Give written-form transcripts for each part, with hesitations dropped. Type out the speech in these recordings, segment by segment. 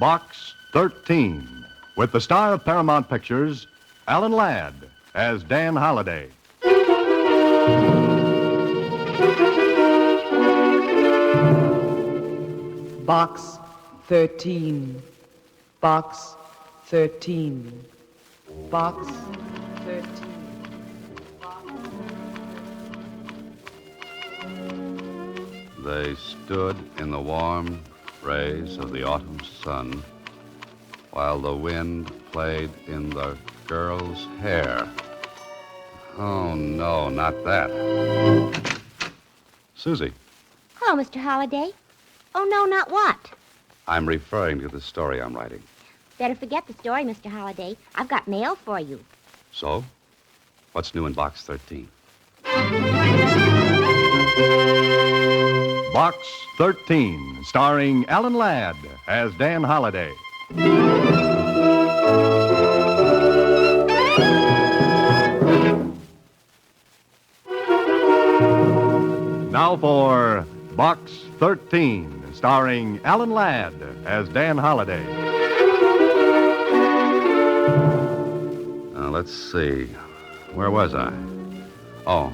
Box 13, with the star of Paramount Pictures, Alan Ladd, as Dan Holliday. Box 13. Box 13. Box 13. They stood in the warm rays of the autumn sun while the wind played in the girl's hair. Oh, no, not that. Susie, Hello, Mr. Holliday. Oh, no, not what? I'm referring to the story I'm writing. Better forget the story, Mr. Holliday. I've got mail for you. So, what's new in Box 13? Box 13, starring Alan Ladd as Dan Holliday. Now for Box 13, starring Alan Ladd as Dan Holliday. Let's see. Where was I? Oh.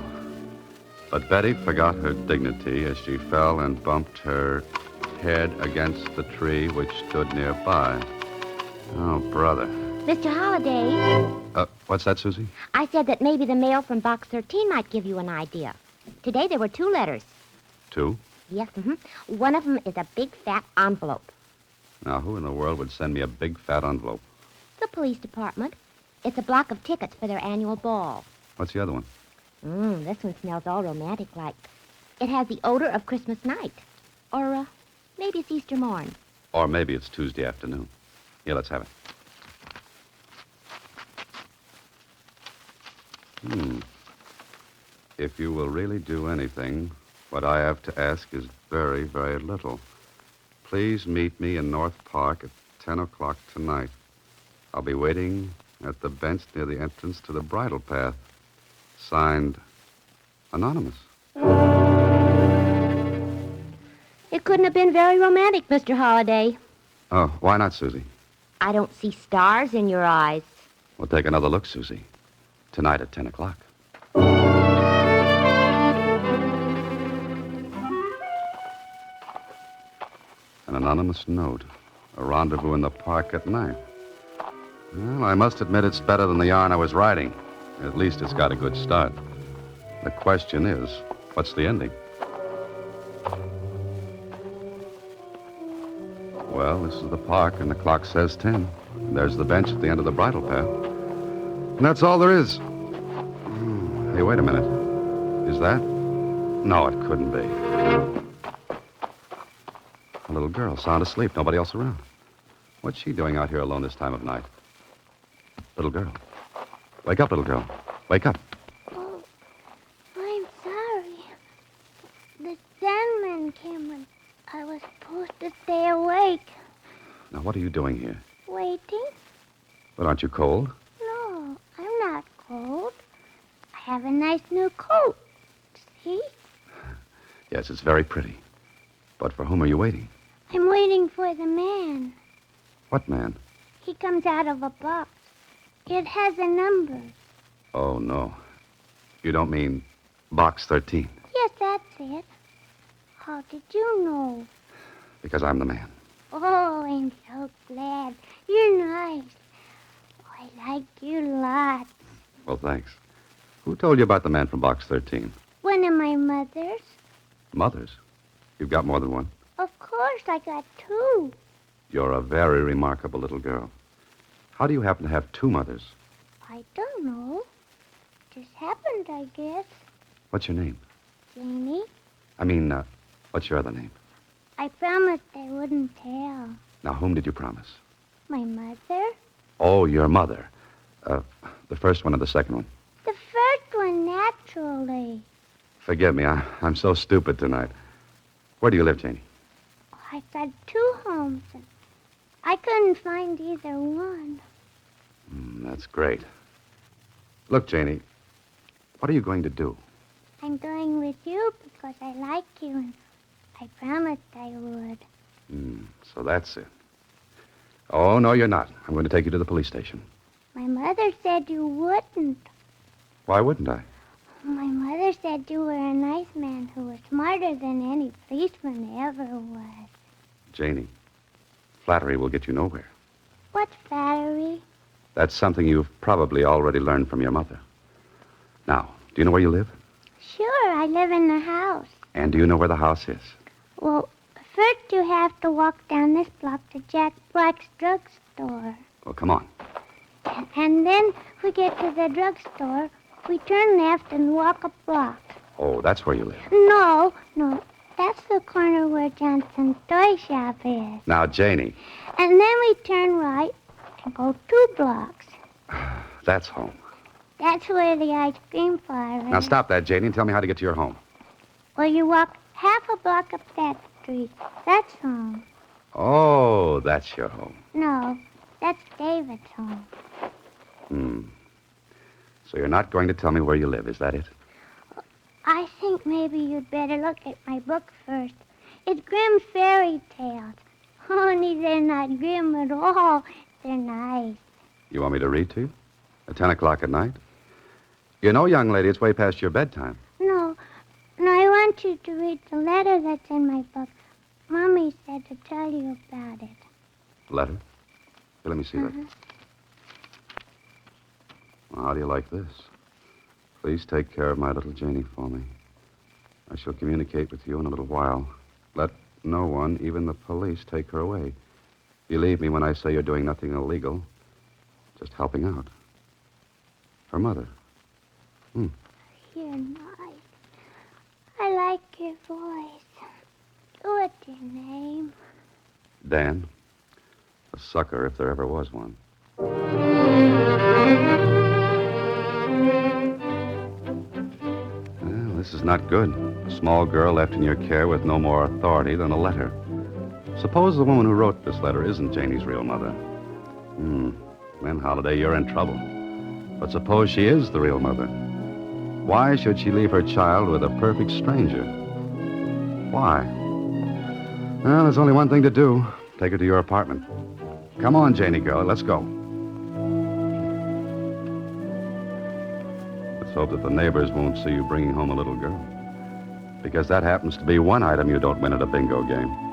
But Betty forgot her dignity as she fell and bumped her head against the tree which stood nearby. Oh, brother. Mr. Holliday, What's that, Susie? I said that maybe the mail from Box 13 might give you an idea. Today there were 2 letters. 2? Yes, One of them is a big, fat envelope. Now, who in the world would send me a big, fat envelope? The police department. It's a block of tickets for their annual ball. What's the other one? This one smells all romantic-like. It has the odor of Christmas night. Or, maybe it's Easter morn. Or maybe it's Tuesday afternoon. Here, let's have it. If you will really do anything, what I have to ask is very, very little. Please meet me in North Park at 10 o'clock tonight. I'll be waiting at the bench near the entrance to the bridle path. Signed, Anonymous. It couldn't have been very romantic, Mr. Holliday. Oh, why not, Susie? I don't see stars in your eyes. We'll take another look, Susie. Tonight at 10 o'clock. An anonymous note. A rendezvous in the park at night. Well, I must admit it's better than the yarn I was writing. At least it's got a good start. The question is, what's the ending? Well, this is the park, and the clock says 10. And there's the bench at the end of the bridle path. And that's all there is. Hey, wait a minute. Is that? No, it couldn't be. A little girl, sound asleep, nobody else around. What's she doing out here alone this time of night? Little girl. Wake up, little girl. Wake up. Oh, I'm sorry. The Sandman came when I was supposed to stay awake. Now, what are you doing here? Waiting? But aren't you cold? No, I'm not cold. I have a nice new coat. See? Yes, it's very pretty. But for whom are you waiting? I'm waiting for the man. What man? He comes out of a box. It has a number. Oh, no. You don't mean Box 13? Yes, that's it. How did you know? Because I'm the man. Oh, I'm so glad. You're nice. Oh, I like you lots. Well, thanks. Who told you about the man from Box 13? One of my mothers. Mothers? You've got more than one? Of course, I got 2. You're a very remarkable little girl. How do you happen to have 2 mothers? I don't know. Just happened, I guess. What's your name? Janie, I mean, what's your other name? I promised I wouldn't tell. Now, whom did you promise? My mother? Oh, your mother. The first one or the second one? The first one, naturally. Forgive me, I'm so stupid tonight. Where do you live, Janie? I've got 2 homes, and I couldn't find either one. That's great. Look, Janie, what are you going to do? I'm going with you because I like you, and I promised I would. So that's it. Oh, no, you're not. I'm going to take you to the police station. My mother said you wouldn't. Why wouldn't I? My mother said you were a nice man who was smarter than any policeman ever was. Janie, flattery will get you nowhere. What's flattery? That's something you've probably already learned from your mother. Now, do you know where you live? Sure, I live in the house. And do you know where the house is? Well, first you have to walk down this block to Jack Black's drugstore. Well, come on. And then we get to the drugstore, we turn left and walk a block. Oh, that's where you live. No, that's the corner where Johnson's toy shop is. Now, Janie. And then we turn right and go 2 blocks. That's home. That's where the ice cream parlor is. Now, stop that, Janie, and tell me how to get to your home. Well, you walk half a block up that street. That's home. Oh, that's your home. No, that's David's home. So you're not going to tell me where you live, is that it? I think maybe you'd better look at my book first. It's Grimm's Fairy Tales. Only they're not grim at all. They're nice. You want me to read to you? At 10 o'clock at night? You know, young lady, it's way past your bedtime. No, I want you to read the letter that's in my book. Mommy said to tell you about it. Letter? Here, let me see that. Well, how do you like this? Please take care of my little Janie for me. I shall communicate with you in a little while. Let no one, even the police, take her away. Believe me when I say you're doing nothing illegal. Just helping out. Her mother. You're nice. I like your voice. What's your name? Dan. A sucker, if there ever was one. Well, this is not good. A small girl left in your care with no more authority than a letter. Suppose the woman who wrote this letter isn't Janie's real mother. Then, Holiday, you're in trouble. But suppose she is the real mother. Why should she leave her child with a perfect stranger? Why? Well, there's only one thing to do. Take her to your apartment. Come on, Janie girl, let's go. Let's hope that the neighbors won't see you bringing home a little girl. Because that happens to be one item you don't win at a bingo game.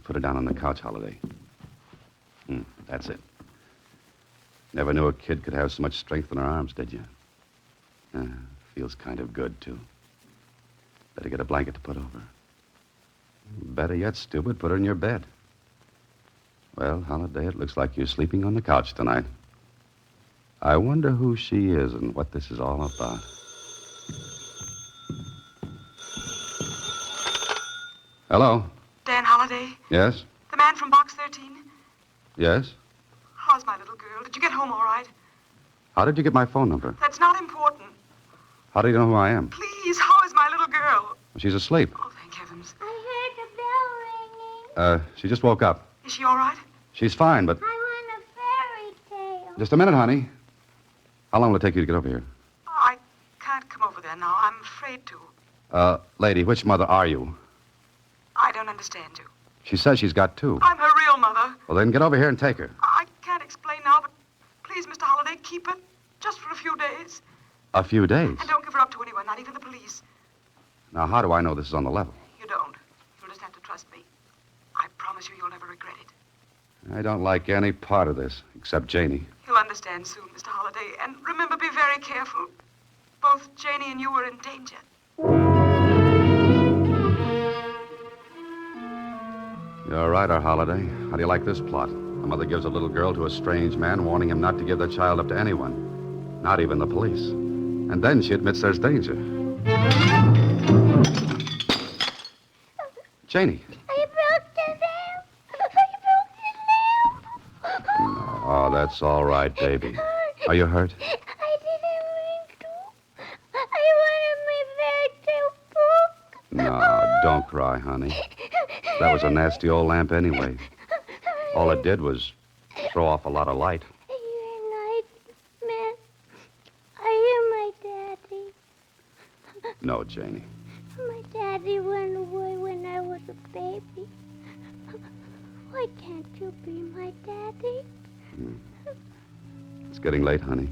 Put her down on the couch, Holiday. That's it. Never knew a kid could have so much strength in her arms, did you? Feels kind of good, too. Better get a blanket to put over her. Better yet, stupid, put her in your bed. Well, Holiday, it looks like you're sleeping on the couch tonight. I wonder who she is and what this is all about. Hello? Dan Holliday? Yes? The man from Box 13? Yes? How's my little girl? Did you get home all right? How did you get my phone number? That's not important. How do you know who I am? Please, how is my little girl? She's asleep. Oh, thank heavens. I heard the bell ringing. She just woke up. Is she all right? She's fine, but... I want a fairy tale. Just a minute, honey. How long will it take you to get over here? I can't come over there now. I'm afraid to. Lady, which mother are you? I don't understand you. She says she's got 2. I'm her real mother. Well, then get over here and take her. I can't explain now, but please, Mr. Holliday, keep her just for a few days. A few days. And don't give her up to anyone, not even the police. Now, how do I know this is on the level? You don't. You'll just have to trust me. I promise you you'll never regret it. I don't like any part of this, except Janie. You'll understand soon, Mr. Holliday. And remember, be very careful. Both Janie and you are in danger. You're right, our Holiday. How do you like this plot? A mother gives a little girl to a strange man, warning him not to give the child up to anyone, not even the police. And then she admits there's danger. Janie. I broke the lamp. I broke the lamp. Oh, that's all right, baby. Are you hurt? I didn't mean to. I wanted my fairy tale book. No, don't cry, honey. That was a nasty old lamp anyway. All it did was throw off a lot of light. You're a nice man. Are you my daddy? No, Janie. My daddy went away when I was was a baby. Why can't you be my daddy? It's getting late, honey.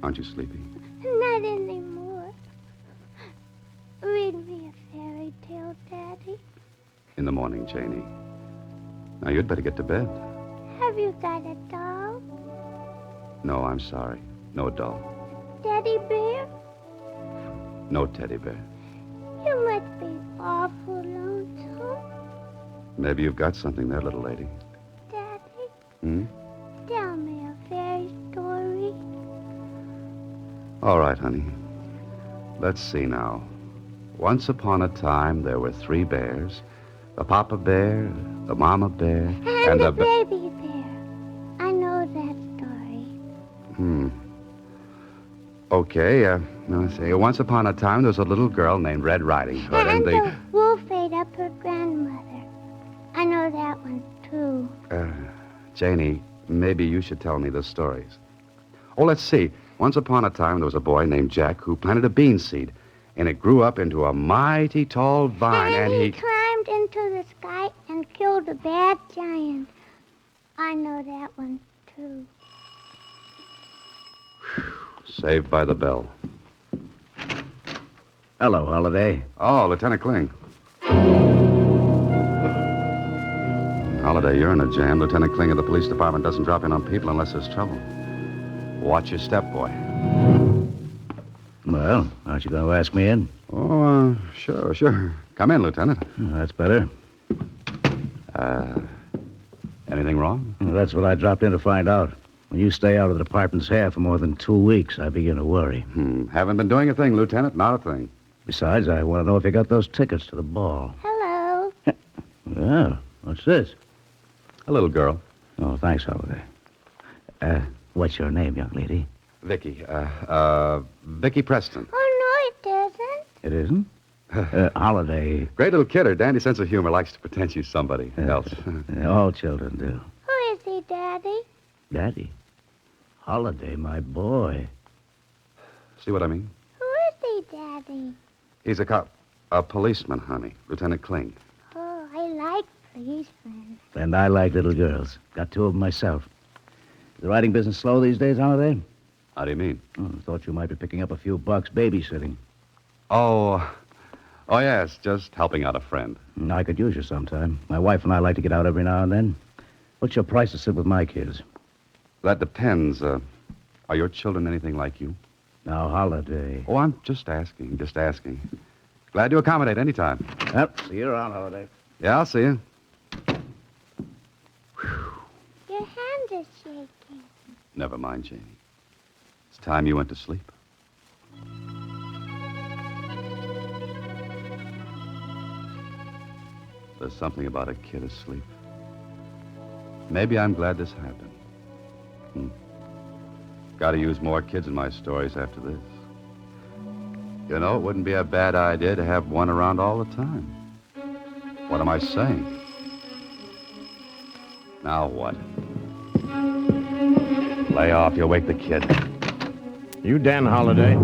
Aren't you sleepy? Not anymore. Read me a fairy tale, Daddy. In the morning, Janie. Now, you'd better get to bed. Have you got a doll? No, I'm sorry. No doll. Teddy bear? No teddy bear. You must be awful lonesome. Maybe you've got something there, little lady. Daddy, Hmm? tell me a fairy story. All right, honey. Let's see now. Once upon a time, there were 3 bears. The papa bear, the mama bear, And the baby bear. I know that story. Okay, now let's see. Once upon a time, there was a little girl named Red Riding Hood, And the wolf ate up her grandmother. I know that one, too. Janie, maybe you should tell me the stories. Oh, let's see. Once upon a time, there was a boy named Jack who planted a bean seed, and it grew up into a mighty tall vine, and he climbed into the sky and killed a bad giant. I know that one, too. Saved by the bell. Hello, Holiday. Oh, Lieutenant Kling. Holiday, you're in a jam. Lieutenant Kling of the police department doesn't drop in on people unless there's trouble. Watch your step, boy. Well, aren't you going to ask me in? Oh, sure. Come in, Lieutenant. That's better. Anything wrong? Well, that's what I dropped in to find out. When you stay out of the department's hair for more than 2 weeks, I begin to worry. Haven't been doing a thing, Lieutenant. Not a thing. Besides, I want to know if you got those tickets to the ball. Hello. Well, what's this? A little girl. Oh, thanks, Holiday. What's your name, young lady? Vicky. Vicky Preston. Oh, no, it isn't. It isn't? Holiday. Great little kid. Her dandy sense of humor likes to pretend she's somebody else. All children do. Who is he, Daddy? Daddy. Holiday, my boy. See what I mean? Who is he, Daddy? He's a cop. A policeman, honey. Lieutenant Kling. Oh, I like policemen. And I like little girls. Got 2 of them myself. Is the writing business slow these days, Holiday? How do you mean? Thought you might be picking up a few bucks babysitting. Oh, yes. Just helping out a friend. I could use you sometime. My wife and I like to get out every now and then. What's your price to sit with my kids? That depends. Are your children anything like you? Now, Holiday. Oh, I'm just asking. Glad to accommodate any time. Yep, see you around, Holiday. Yeah, I'll see you. Your hand is shaking. Never mind, Janie. It's time you went to sleep. There's something about a kid asleep. Maybe I'm glad this happened. Got to use more kids in my stories after this. You know, it wouldn't be a bad idea to have one around all the time. What am I saying? Now what? Lay off, you'll wake the kid. You Dan Holiday?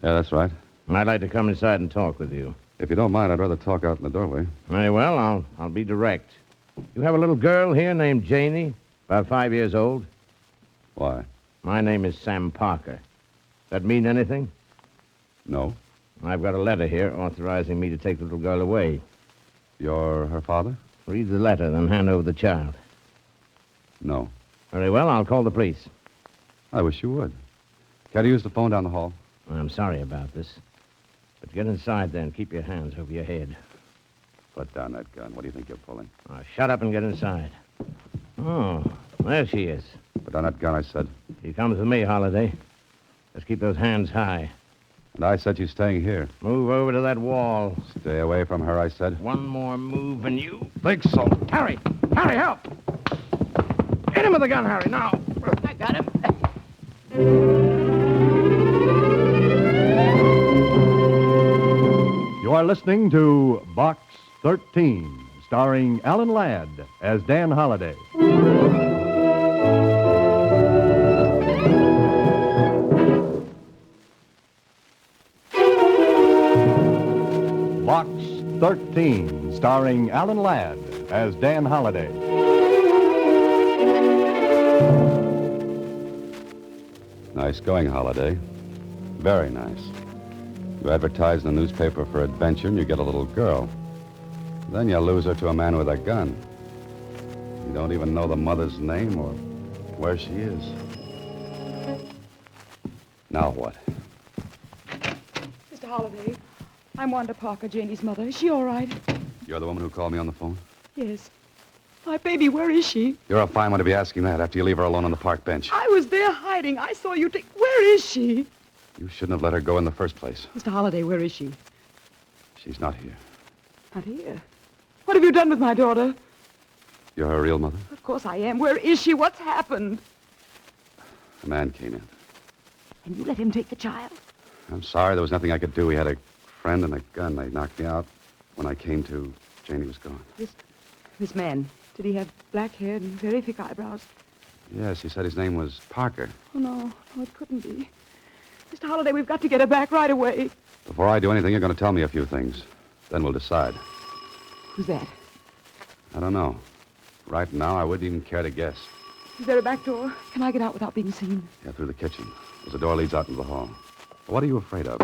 Yeah, that's right. I'd like to come inside and talk with you. If you don't mind, I'd rather talk out in the doorway. Very well, I'll be direct. You have a little girl here named Janie, about 5 years old. Why? My name is Sam Parker. That mean anything? No. I've got a letter here authorizing me to take the little girl away. You're her father? Read the letter, then hand over the child. No. Very well, I'll call the police. I wish you would. Care to use the phone down the hall? I'm sorry about this. But get inside there and keep your hands over your head. Put down that gun. What do you think you're pulling? Now, shut up and get inside. Oh, there she is. Put down that gun, I said. She comes with me, Holiday. Just keep those hands high. And I said she's staying here. Move over to that wall. Stay away from her, I said. One more move and you... Think so. Harry! Harry, help! Hit him with the gun, Harry, now. I got him. You are listening to Box 13, starring Alan Ladd as Dan Holiday. Box 13, starring Alan Ladd as Dan Holliday. Nice going, Holiday. Very nice. You advertise in the newspaper for adventure and you get a little girl. Then you lose her to a man with a gun. You don't even know the mother's name or where she is. Now what? Mr. Holliday, I'm Wanda Parker, Janie's mother. Is she all right? You're the woman who called me on the phone? Yes. My baby, where is she? You're a fine one to be asking that after you leave her alone on the park bench. I was there hiding. I saw you take... Where is she? You shouldn't have let her go in the first place. Mr. Holliday, where is she? She's not here. Not here. What have you done with my daughter? You're her real mother? Of course I am. Where is she? What's happened? A man came in. And you let him take the child? I'm sorry, there was nothing I could do. He had a friend and a gun. They knocked me out. When I came to, Janie was gone. This man, did he have black hair and very thick eyebrows? Yes, he said his name was Parker. Oh, no, it couldn't be. Mr. Holliday, we've got to get her back right away. Before I do anything, you're going to tell me a few things. Then we'll decide. Who's that? I don't know. Right now, I wouldn't even care to guess. Is there a back door? Can I get out without being seen? Yeah, through the kitchen. There's a door leads out into the hall. What are you afraid of?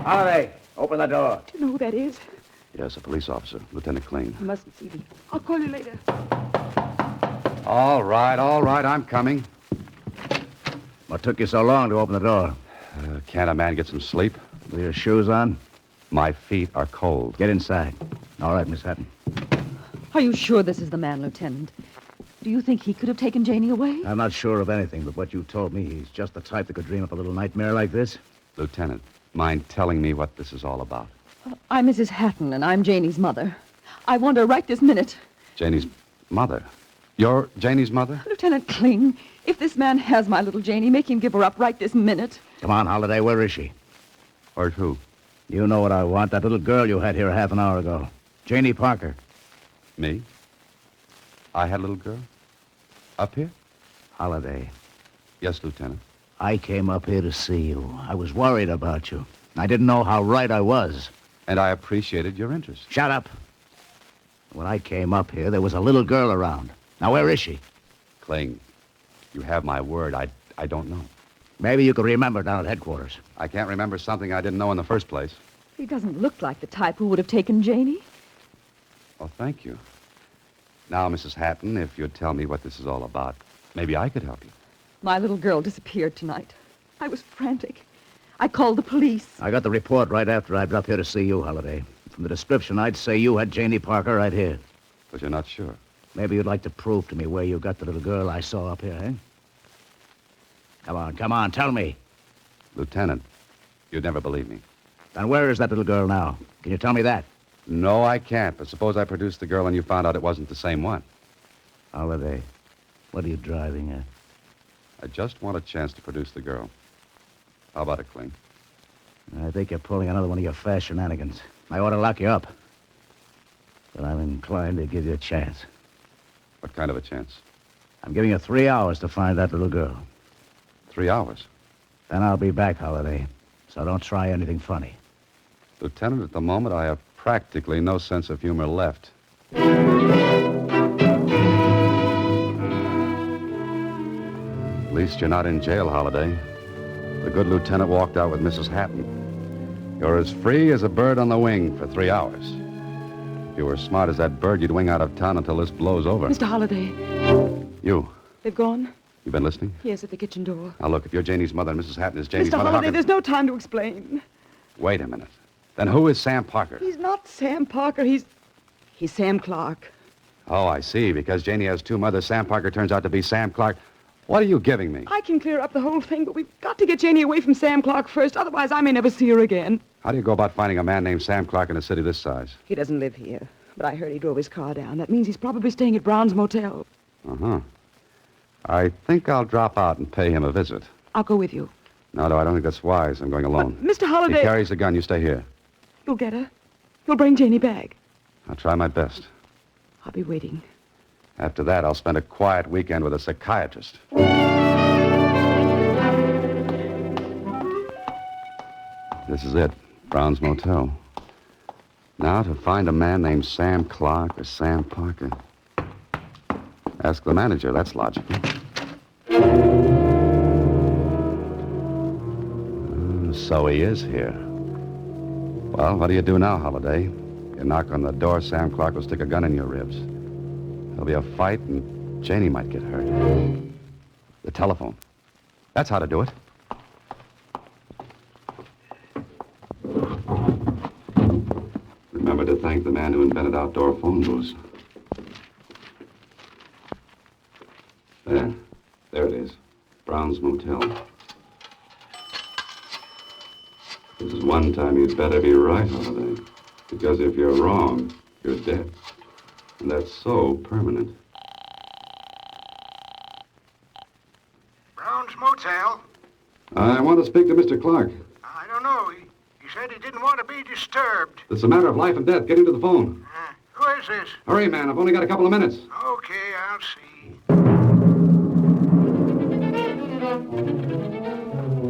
Holiday, open the door. Do you know who that is? Yes, a police officer, Lieutenant Kling. You mustn't see me. I'll call you later. All right, I'm coming. What took you so long to open the door? Can't a man get some sleep? With your shoes on? My feet are cold. Get inside. All right, Miss Hatton. Are you sure this is the man, Lieutenant? Do you think he could have taken Janie away? I'm not sure of anything, but what you told me, he's just the type that could dream up a little nightmare like this. Lieutenant, mind telling me what this is all about? I'm Mrs. Hatton, and I'm Janie's mother. I want her right this minute. Janie's mother? You're Janie's mother? Lieutenant Kling, if this man has my little Janie, make him give her up right this minute. Come on, Holiday, where is she? Or who? You know what I want, that little girl you had here half an hour ago. Janie Parker. Me? I had a little girl? Up here? Holiday, Yes, Lieutenant. I came up here to see you. I was worried about you. I didn't know how right I was. And I appreciated your interest. Shut up. When I came up here, there was a little girl around. Now, where is she? Kling, you have my word. I don't know. Maybe you could remember down at headquarters. I can't remember something I didn't know in the first place. He doesn't look like the type who would have taken Janie. Oh, thank you. Now, Mrs. Hatton, if you'd tell me what this is all about, maybe I could help you. My little girl disappeared tonight. I was frantic. I called the police. I got the report right after I dropped here to see you, Holiday. From the description, I'd say you had Janie Parker right here. But you're not sure. Maybe you'd like to prove to me where you got the little girl I saw up here, eh? Come on, tell me. Lieutenant, you'd never believe me. And where is that little girl now? Can you tell me that? No, I can't. But suppose I produced the girl and you found out it wasn't the same one. Holiday, what are you driving at? I just want a chance to produce the girl. How about it, Kling? I think you're pulling another one of your fast shenanigans. I ought to lock you up. But I'm inclined to give you a chance. What kind of a chance? I'm giving you 3 hours to find that little girl. 3 hours. Then I'll be back, Holiday. So don't try anything funny. Lieutenant, at the moment, I have practically no sense of humor left. At least you're not in jail, Holiday. The good lieutenant walked out with Mrs. Hatton. You're as free as a bird on the wing for 3 hours. If you were as smart as that bird, you'd wing out of town until this blows over. Mr. Holliday, You. they've gone? You been listening? Yes, at the kitchen door. Now, look, if you're Janie's mother and Mrs. Hatton is Janie's Mr. mother... how Holliday, can- there's no time to explain. Wait a minute. Then who is Sam Parker? He's not Sam Parker. He's Sam Clark. Oh, I see. Because Janie has two mothers, Sam Parker turns out to be Sam Clark. What are you giving me? I can clear up the whole thing, but we've got to get Janie away from Sam Clark first. Otherwise, I may never see her again. How do you go about finding a man named Sam Clark in a city this size? He doesn't live here, but I heard he drove his car down. That means he's probably staying at Brown's Motel. Uh-huh. I think I'll drop out and pay him a visit. I'll go with you. No, I don't think that's wise. I'm going alone. But, Mr. Holliday... He carries a gun. You stay here. You'll get her. You'll bring Janie back. I'll try my best. I'll be waiting. After that, I'll spend a quiet weekend with a psychiatrist. This is it. Brown's Motel. Now, to find a man named Sam Clark or Sam Parker. Ask the manager. That's logical. So he is here. Well, what do you do now, Holiday? You knock on the door, Sam Clark will stick a gun in your ribs. There'll be a fight, and Janie might get hurt. The telephone. That's how to do it. Remember to thank the man who invented outdoor phone booths. There it is. Brown's Motel. This is one time you'd better be right, Holiday. Because if you're wrong, you're dead. And that's so permanent. Brown's Motel? I want to speak to Mr. Clark. I don't know. He said he didn't want to be disturbed. It's a matter of life and death. Get into the phone. Who is this? Hurry, man. I've only got a couple of minutes. Okay, I'll see.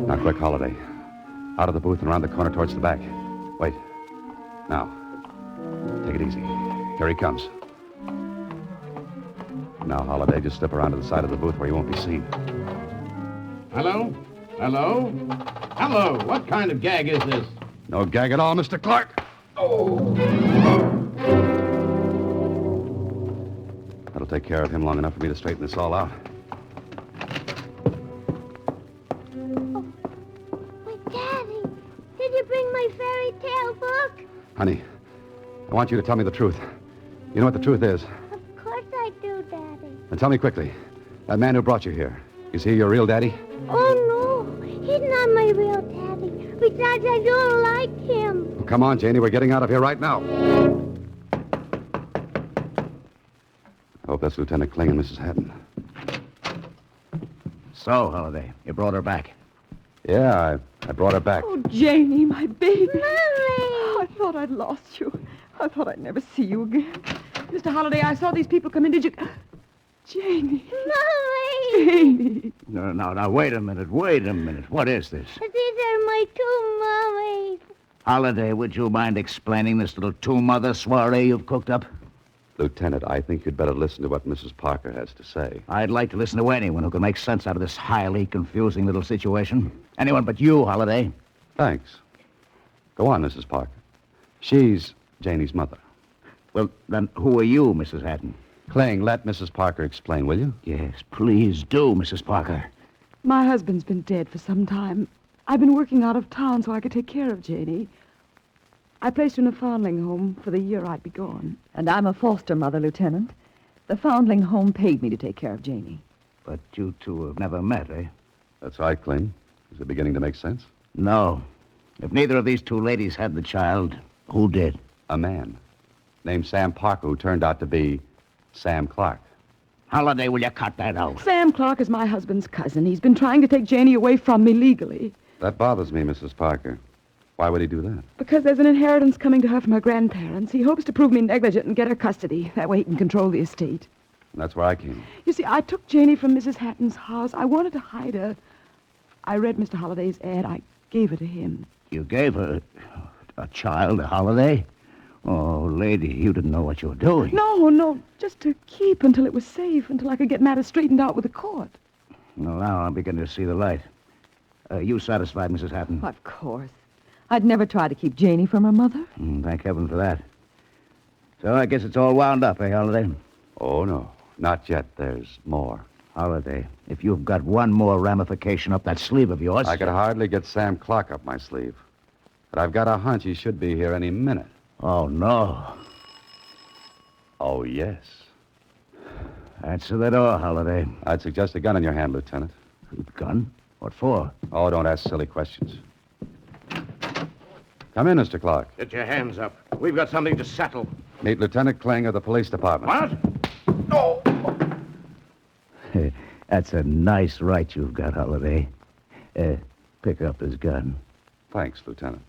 Now, quick, Holiday. Out of the booth and around the corner towards the back. Wait. Now, take it easy. Here he comes. Now, Holiday, just step around to the side of the booth where you won't be seen. Hello? Hello? Hello? What kind of gag is this? No gag at all, Mr. Clark. Oh. That'll take care of him long enough for me to straighten this all out. Daddy, did you bring my fairy tale book? Honey, I want you to tell me the truth. You know what the truth is. Of course I do, Daddy. And tell me quickly. That man who brought you here, is he your real daddy? Oh, no. He's not my real daddy. Besides, I don't like him. Well, come on, Janie. We're getting out of here right now. I hope that's Lieutenant Kling and Mrs. Hatton. So, Holiday, you brought her back. Yeah, I brought her back. Oh, Janie, my baby. Mommy! I thought I'd lost you. I thought I'd never see you again. Mr. Holliday, I saw these people come in. Did you... Janie. Mommy! Janie. No, wait a minute. What is this? These are my two mummies. Holiday, would you mind explaining this little two-mother soiree you've cooked up? Lieutenant, I think you'd better listen to what Mrs. Parker has to say. I'd like to listen to anyone who can make sense out of this highly confusing little situation. Anyone but you, Holiday. Thanks. Go on, Mrs. Parker. She's Janie's mother. Well, then who are you, Mrs. Hatton? Kling, let Mrs. Parker explain, will you? Yes, please do, Mrs. Parker. My husband's been dead for some time. I've been working out of town so I could take care of Janie. I placed her in a foundling home for the year I'd be gone. And I'm a foster mother, Lieutenant. The foundling home paid me to take care of Janie. But you two have never met, eh? That's right, Kling. Is it beginning to make sense? No. If neither of these two ladies had the child, who did? A man named Sam Parker who turned out to be Sam Clark. Holiday, will you cut that out? Sam Clark is my husband's cousin. He's been trying to take Janie away from me legally. That bothers me, Mrs. Parker. Why would he do that? Because there's an inheritance coming to her from her grandparents. He hopes to prove me negligent and get her custody. That way he can control the estate. And that's where I came. You see, I took Janie from Mrs. Hatton's house. I wanted to hide her. I read Mr. Holliday's ad. I gave her to him. You gave her a child, a Holiday? Oh, lady, you didn't know what you were doing. No, just to keep until it was safe, until I could get matters straightened out with the court. Well, now I'm beginning to see the light. You satisfied, Mrs. Hatton? Of course. I'd never try to keep Janie from her mother. Thank heaven for that. So I guess it's all wound up, eh, Holiday? Oh, no. Not yet. There's more. Holiday, if you've got one more ramification up that sleeve of yours... I could hardly get Sam Clark up my sleeve. But I've got a hunch he should be here any minute. Oh, no. Oh, yes. Answer the door, Holiday. I'd suggest a gun in your hand, Lieutenant. Gun? What for? Oh, don't ask silly questions. Come in, Mr. Clark. Get your hands up. We've got something to settle. Meet Lieutenant Kling of the police department. What? Oh! That's a nice right you've got, Holiday. Pick up his gun. Thanks, Lieutenant.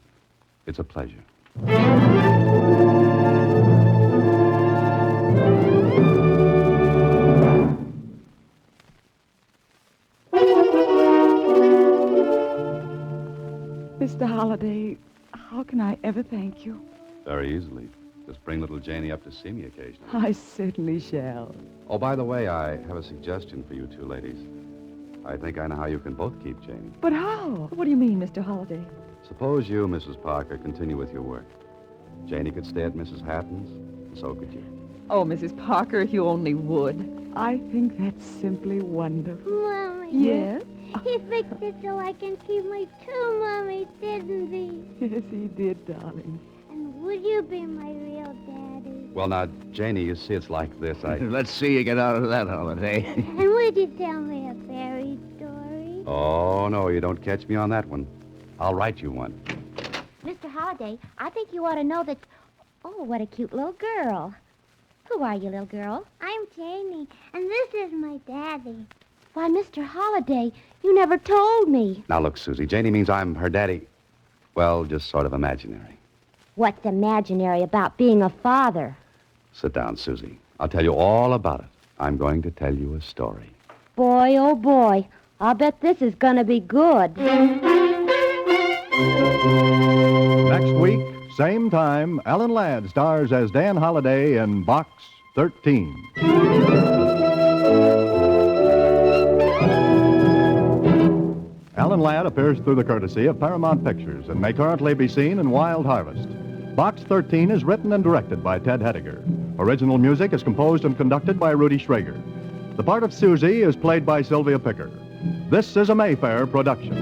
It's a pleasure. Mr. Holliday, how can I ever thank you? Very easily. Just bring little Janie up to see me occasionally. I certainly shall. Oh, by the way, I have a suggestion for you two ladies. I think I know how you can both keep Janie. But how? What do you mean, Mr. Holliday? Suppose you, Mrs. Parker, continue with your work. Janie could stay at Mrs. Hatton's, and so could you. Oh, Mrs. Parker, if you only would. I think that's simply wonderful. Mommy. Yes? He fixed it so I can keep my two mummies, didn't he? Yes, he did, darling. And would you be my real daddy? Well, now, Janie, you see, it's like this. Let's see you get out of that holiday. And would you tell me a fairy story? Oh, no, you don't catch me on that one. I'll write you one. Mr. Holliday, I think you ought to know that... Oh, what a cute little girl. Who are you, little girl? I'm Janie, and this is my daddy. Why, Mr. Holliday, you never told me. Now, look, Susie, Janie means I'm her daddy. Well, just sort of imaginary. What's imaginary about being a father? Sit down, Susie. I'll tell you all about it. I'm going to tell you a story. Boy, oh boy, I'll bet this is gonna be good. Next week, same time, Alan Ladd stars as Dan Holliday in Box 13. Alan Ladd appears through the courtesy of Paramount Pictures and may currently be seen in Wild Harvest. Box 13 is written and directed by Ted Hediger. Original music is composed and conducted by Rudy Schrager. The part of Susie is played by Sylvia Picker. This is a Mayfair production.